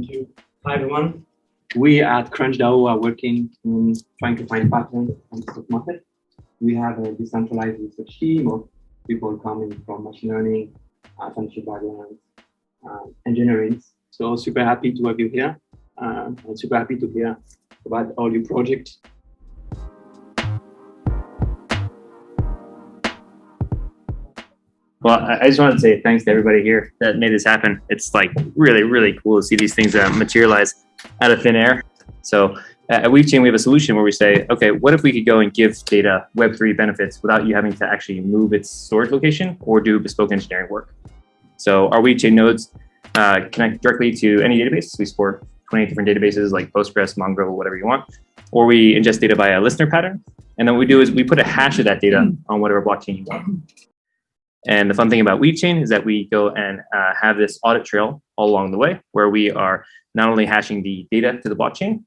Thank you. Hi, everyone. We at CrunchDAO are working in trying to find patterns on the stock market. We have a decentralized research team of people coming from machine learning, financial backgrounds, engineering. So super happy to have you here, and super happy to hear about all your projects. Well, I just wanted to say thanks to everybody here that made this happen. It's like really, really cool to see these things materialize out of thin air. So at Weavechain, we have a solution where we say, okay, what if we could go and give data Web3 benefits without you having to actually move its storage location or do bespoke engineering work? So our Weavechain nodes connect directly to any database. We support 20 different databases like Postgres, Mongo, whatever you want, or we ingest data via a listener pattern. And then what we do is we put a hash of that data on whatever blockchain you want. And the fun thing about Weavechain is that we go and have this audit trail all along the way, where we are not only hashing the data to the blockchain,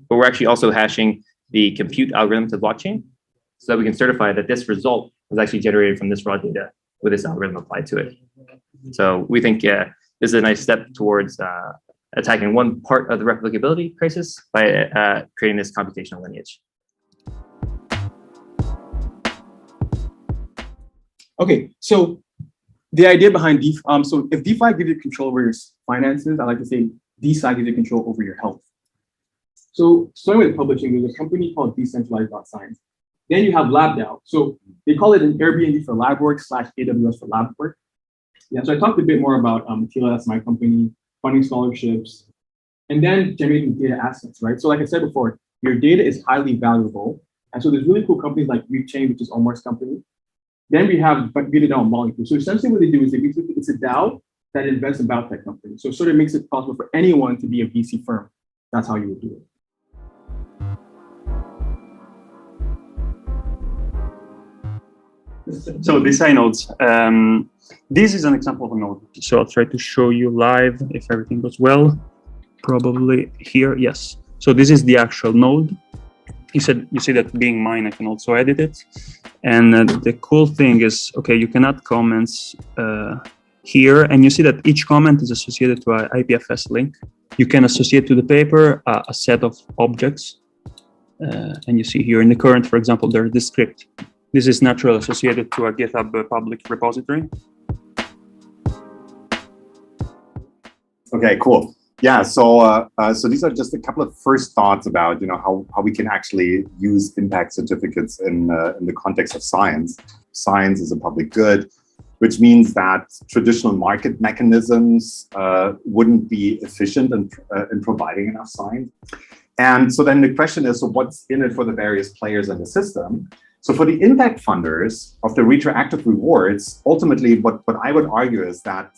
but we're actually also hashing the compute algorithm to the blockchain, so that we can certify that this result was actually generated from this raw data with this algorithm applied to it. So we think this is a nice step towards attacking one part of the replicability crisis by creating this computational lineage. Okay, so the idea behind DeFi, so if DeFi gives you control over your finances, I like to say DeSci gives you control over your health. So starting with publishing, there's a company called Decentralized.science. Then you have LabDAO. So they call it an Airbnb for lab work / AWS for lab work. Yeah, so I talked a bit more about Atila, that's my company, funding scholarships, and then generating data assets, right? So like I said before, your data is highly valuable. And so there's really cool companies like Weavechain, which is Omar's company. Then we have DAO Molecule. So essentially what they do is it's a DAO that invests in biotech companies. So it sort of makes it possible for anyone to be a VC firm. That's how you would do it. So DeSci nodes. This is an example of a node. So I'll try to show you live if everything goes well. Probably here, yes. So this is the actual node. You see that being mine, I can also edit it. And the cool thing is, okay, you can add comments here, and you see that each comment is associated to an IPFS link. You can associate to the paper a set of objects. And you see here in the current, for example, there's this script. This is naturally associated to a GitHub public repository. Okay, cool. Yeah, so so these are just a couple of first thoughts about how we can actually use impact certificates in the context of science. Science is a public good, which means that traditional market mechanisms wouldn't be efficient in providing enough science. And so then the question is, so what's in it for the various players in the system? So for the impact funders of the retroactive rewards, ultimately what I would argue is that